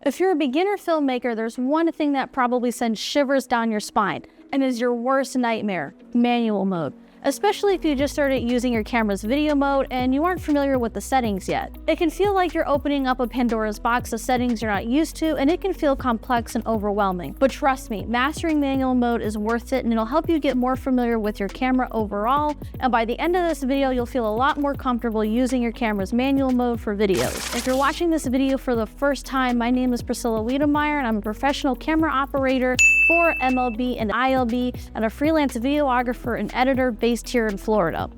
If you're a beginner filmmaker, there's one thing that probably sends shivers down your spine and is your worst nightmare: manual mode. Especially if you just started using your camera's video mode and you aren't familiar with the settings yet. It can feel like you're opening up a Pandora's box of settings you're not used to, and it can feel complex and overwhelming. But trust me, mastering manual mode is worth it, and it'll help you get more familiar with your camera overall, and by the end of this video, you'll feel a lot more comfortable using your camera's manual mode for videos. If you're watching this video for the first time, my name is Priscilla Wiedemeyer, and I'm a professional camera operator for MLB and ILB, and a freelance videographer and editor based here in Florida.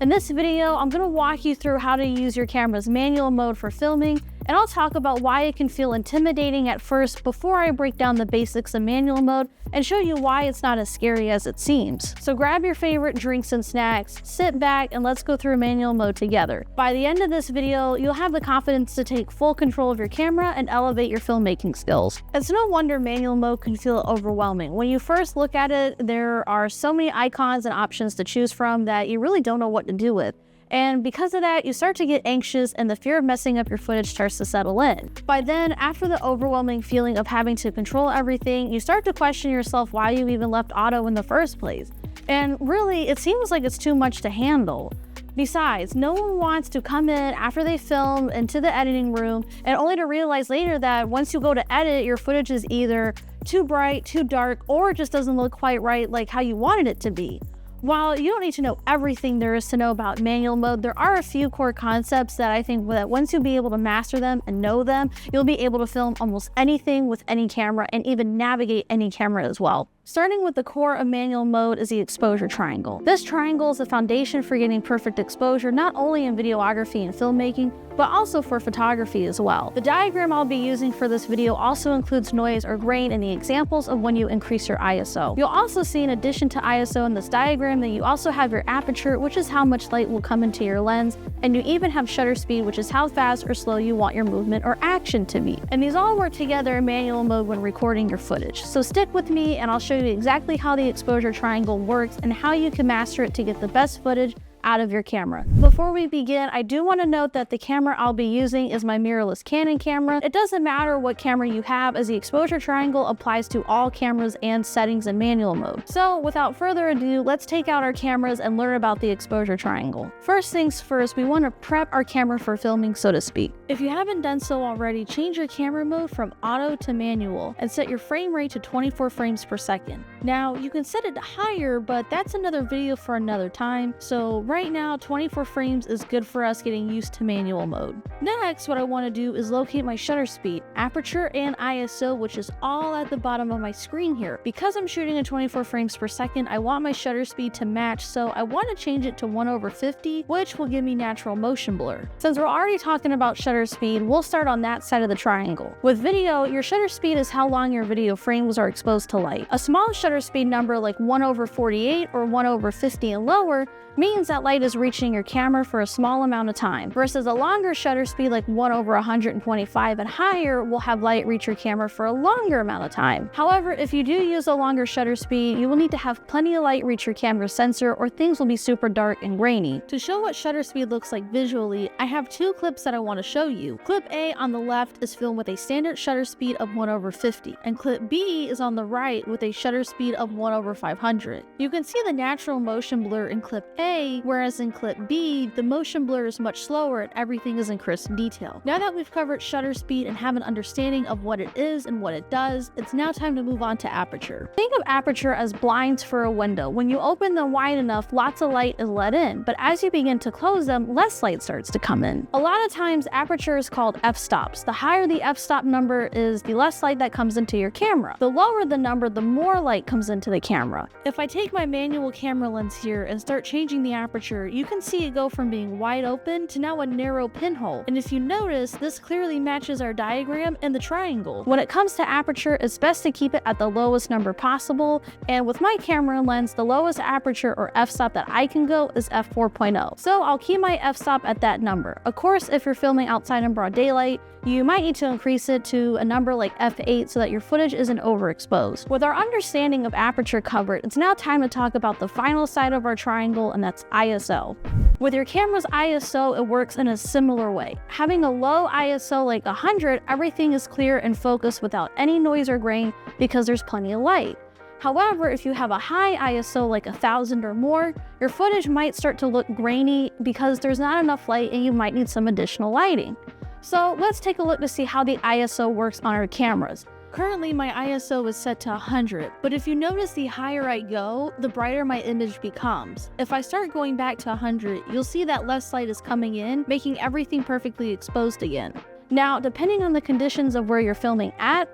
In this video, I'm going to walk you through how to use your camera's manual mode for filming, and I'll talk about why it can feel intimidating at first before I break down the basics of manual mode and show you why it's not as scary as it seems. So grab your favorite drinks and snacks, sit back, and let's go through manual mode together. By the end of this video, you'll have the confidence to take full control of your camera and elevate your filmmaking skills. It's no wonder manual mode can feel overwhelming. When you first look at it, there are so many icons and options to choose from that you really don't know what to do with. And because of that, you start to get anxious and the fear of messing up your footage starts to settle in. By then, after the overwhelming feeling of having to control everything, you start to question yourself why you even left auto in the first place. And really, it seems like it's too much to handle. Besides, no one wants to come in after they film into the editing room and only to realize later that once you go to edit, your footage is either too bright, too dark, or it just doesn't look quite right like how you wanted it to be. While you don't need to know everything there is to know about manual mode, there are a few core concepts that I think that once you'll be able to master them and know them, you'll be able to film almost anything with any camera and even navigate any camera as well. Starting with the core of manual mode is the exposure triangle. This triangle is the foundation for getting perfect exposure, not only in videography and filmmaking, but also for photography as well. The diagram I'll be using for this video also includes noise or grain in the examples of when you increase your ISO. You'll also see, in addition to ISO in this diagram, that you also have your aperture, which is how much light will come into your lens, and you even have shutter speed, which is how fast or slow you want your movement or action to be. And these all work together in manual mode when recording your footage. So stick with me and I'll show you exactly how the exposure triangle works and how you can master it to get the best footage out of your camera. Before we begin, I do want to note that the camera I'll be using is my mirrorless Canon camera. It doesn't matter what camera you have, as the exposure triangle applies to all cameras and settings in manual mode. So without further ado, let's take out our cameras and learn about the exposure triangle. First things first, we want to prep our camera for filming, so to speak. If you haven't done so already, change your camera mode from auto to manual and set your frame rate to 24 frames per second. Now, you can set it higher, but that's another video for another time. So right now, 24 frames is good for us getting used to manual mode. Next, what I want to do is locate my shutter speed, aperture, and ISO, which is all at the bottom of my screen here. Because I'm shooting at 24 frames per second, I want my shutter speed to match, so I want to change it to 1/50, which will give me natural motion blur. Since we're already talking about shutter speed, we'll start on that side of the triangle. With video, your shutter speed is how long your video frames are exposed to light. A small shutter speed number like 1/48 or 1/50 and lower means that light is reaching your camera for a small amount of time, versus a longer shutter speed like 1/125 and higher will have light reach your camera for a longer amount of time. However, if you do use a longer shutter speed, you will need to have plenty of light reach your camera sensor or things will be super dark and grainy. To show what shutter speed looks like visually, I have two clips that I want to show you. Clip A on the left is filmed with a standard shutter speed of 1/50, and clip B is on the right with a shutter speed of 1/500. You can see the natural motion blur in clip A, whereas in clip B, the motion blur is much slower and everything is in crisp detail. Now that we've covered shutter speed and have an understanding of what it is and what it does, it's now time to move on to aperture. Think of aperture as blinds for a window. When you open them wide enough, lots of light is let in, but as you begin to close them, less light starts to come in. A lot of times, aperture is called f-stops. The higher the f-stop number is, the less light that comes into your camera. The lower the number, the more light comes into the camera. If I take my manual camera lens here and start changing the aperture, you can see it go from being wide open to now a narrow pinhole. And if you notice, this clearly matches our diagram and the triangle. When it comes to aperture, it's best to keep it at the lowest number possible. And with my camera lens, the lowest aperture or f-stop that I can go is f4.0. So I'll keep my f-stop at that number. Of course, if you're filming outside in broad daylight, you might need to increase it to a number like f8 so that your footage isn't overexposed. With our understanding of aperture covered, it's now time to talk about the final side of our triangle, and that's ISO. ISO. With your camera's ISO, it works in a similar way. Having a low ISO like 100, everything is clear and focused without any noise or grain because there's plenty of light. However, if you have a high ISO like 1000 or more, your footage might start to look grainy because there's not enough light and you might need some additional lighting. So let's take a look to see how the ISO works on our cameras. Currently, my ISO is set to 100, but if you notice, the higher I go, the brighter my image becomes. If I start going back to 100, you'll see that less light is coming in, making everything perfectly exposed again. Now, depending on the conditions of where you're filming at,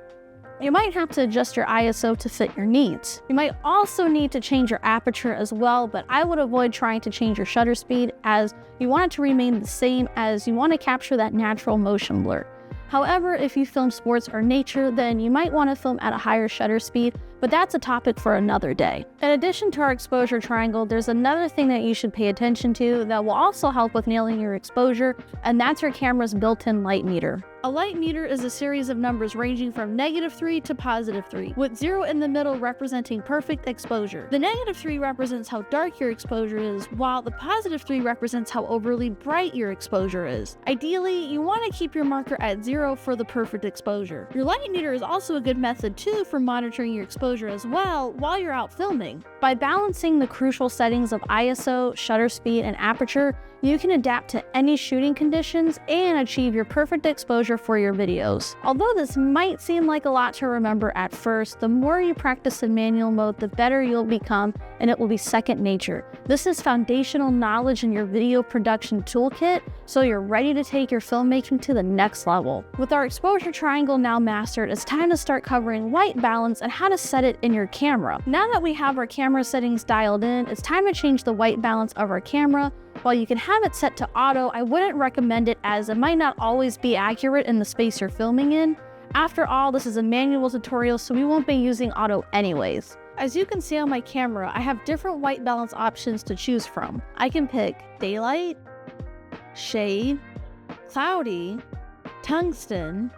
you might have to adjust your ISO to fit your needs. You might also need to change your aperture as well, but I would avoid trying to change your shutter speed as you want it to remain the same as you want to capture that natural motion blur. However, if you film sports or nature, then you might want to film at a higher shutter speed, but that's a topic for another day. In addition to our exposure triangle, there's another thing that you should pay attention to that will also help with nailing your exposure, and that's your camera's built-in light meter. A light meter is a series of numbers ranging from -3 to +3, with 0 in the middle representing perfect exposure. The -3 represents how dark your exposure is, while the +3 represents how overly bright your exposure is. Ideally, you want to keep your marker at 0 for the perfect exposure. Your light meter is also a good method too for monitoring your exposure as well while you're out filming. By balancing the crucial settings of ISO, shutter speed, and aperture, you can adapt to any shooting conditions and achieve your perfect exposure for your videos. Although this might seem like a lot to remember at first, the more you practice in manual mode, the better you'll become, and it will be second nature. This is foundational knowledge in your video production toolkit, so you're ready to take your filmmaking to the next level. With our exposure triangle now mastered, it's time to start covering white balance and how to set it in your camera. Now that we have our camera settings dialed in, it's time to change the white balance of our camera. While you can have it set to auto, I wouldn't recommend it as it might not always be accurate in the space you're filming in. After all, this is a manual tutorial, so we won't be using auto anyways. As you can see on my camera, I have different white balance options to choose from. I can pick daylight, shade, cloudy, tungsten,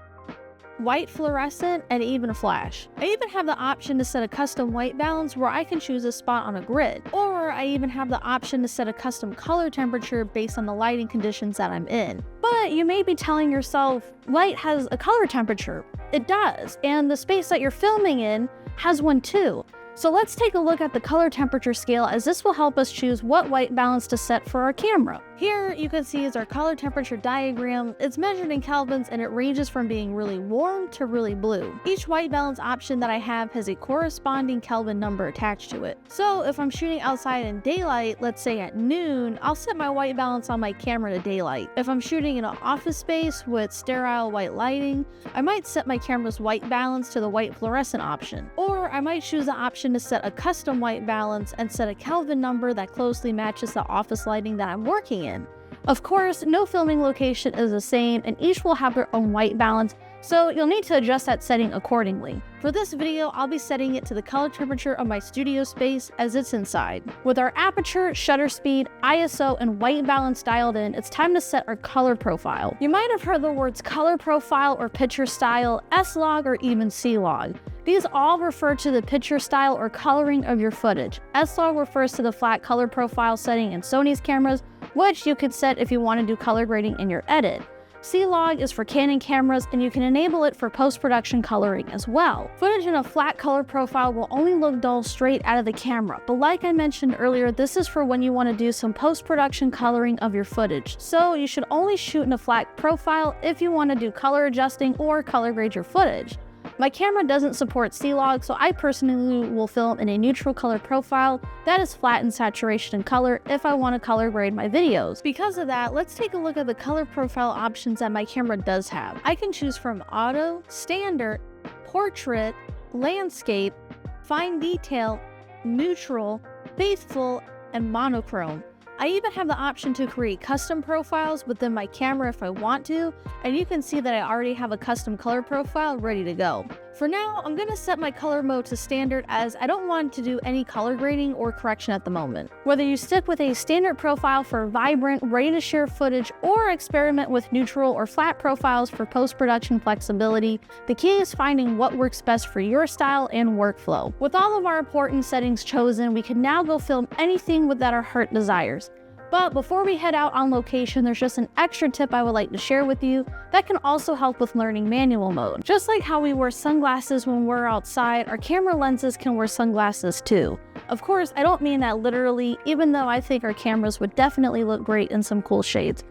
white fluorescent, and even flash. I even have the option to set a custom white balance where I can choose a spot on a grid, or I even have the option to set a custom color temperature based on the lighting conditions that I'm in. But you may be telling yourself, light has a color temperature. It does, and the space that you're filming in has one too. So let's take a look at the color temperature scale, as this will help us choose what white balance to set for our camera. Here you can see is our color temperature diagram. It's measured in kelvins and it ranges from being really warm to really blue. Each white balance option that I have has a corresponding Kelvin number attached to it. So if I'm shooting outside in daylight, let's say at noon, I'll set my white balance on my camera to daylight. If I'm shooting in an office space with sterile white lighting, I might set my camera's white balance to the white fluorescent option. Or I might choose the option to set a custom white balance and set a Kelvin number that closely matches the office lighting that I'm working in. Of course, no filming location is the same and each will have their own white balance, so you'll need to adjust that setting accordingly. For this video, I'll be setting it to the color temperature of my studio space as it's inside. With our aperture, shutter speed, ISO, and white balance dialed in, it's time to set our color profile. You might have heard the words color profile or picture style, S-log, or even C-log. These all refer to the picture style or coloring of your footage. S-log refers to the flat color profile setting in Sony's cameras, which you could set if you want to do color grading in your edit. C-log is for Canon cameras, and you can enable it for post-production coloring as well. Footage in a flat color profile will only look dull straight out of the camera, but like I mentioned earlier, this is for when you want to do some post-production coloring of your footage. So you should only shoot in a flat profile if you want to do color adjusting or color grade your footage. My camera doesn't support C-log, so I personally will film in a neutral color profile that is flat in saturation and color if I want to color grade my videos. Because of that, let's take a look at the color profile options that my camera does have. I can choose from auto, standard, portrait, landscape, fine detail, neutral, faithful, and monochrome. I even have the option to create custom profiles within my camera if I want to, and you can see that I already have a custom color profile ready to go. For now, I'm going to set my color mode to standard as I don't want to do any color grading or correction at the moment. Whether you stick with a standard profile for vibrant, ready to share footage, or experiment with neutral or flat profiles for post-production flexibility, the key is finding what works best for your style and workflow. With all of our important settings chosen, we can now go film anything that our heart desires. But before we head out on location, there's just an extra tip I would like to share with you that can also help with learning manual mode. Just like how we wear sunglasses when we're outside, our camera lenses can wear sunglasses too. Of course, I don't mean that literally, even though I think our cameras would definitely look great in some cool shades.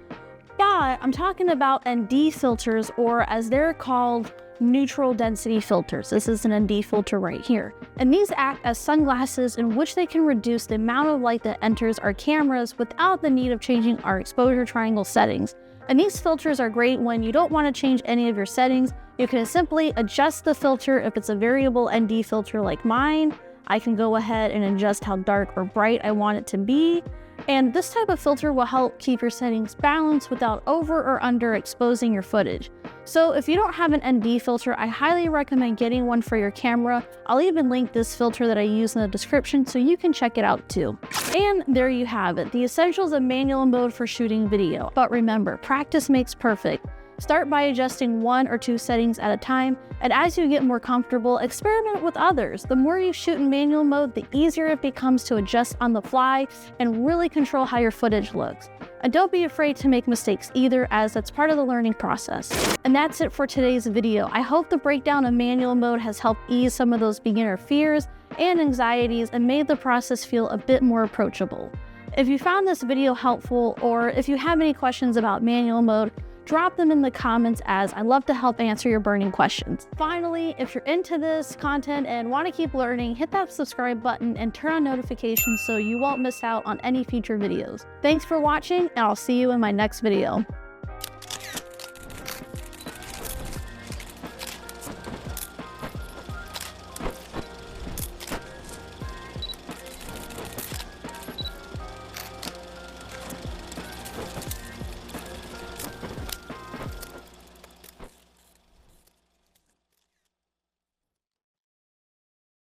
But I'm talking about ND filters, or as they're called, neutral density filters. This is an ND filter right here. And these act as sunglasses in which they can reduce the amount of light that enters our cameras without the need of changing our exposure triangle settings. And these filters are great when you don't want to change any of your settings. You can simply adjust the filter. If it's a variable ND filter like mine, I can go ahead and adjust how dark or bright I want it to be. And this type of filter will help keep your settings balanced without over or under exposing your footage. So if you don't have an ND filter, I highly recommend getting one for your camera. I'll even link this filter that I use in the description so you can check it out too. And there you have it, the essentials of manual mode for shooting video. But remember, practice makes perfect. Start by adjusting 1 or 2 settings at a time, and as you get more comfortable, experiment with others. The more you shoot in manual mode, the easier it becomes to adjust on the fly and really control how your footage looks. And don't be afraid to make mistakes either, as that's part of the learning process. And that's it for today's video. I hope the breakdown of manual mode has helped ease some of those beginner fears and anxieties and made the process feel a bit more approachable. If you found this video helpful, or if you have any questions about manual mode, drop them in the comments, as I love to help answer your burning questions. Finally, if you're into this content and want to keep learning, hit that subscribe button and turn on notifications so you won't miss out on any future videos. Thanks for watching, and I'll see you in my next video.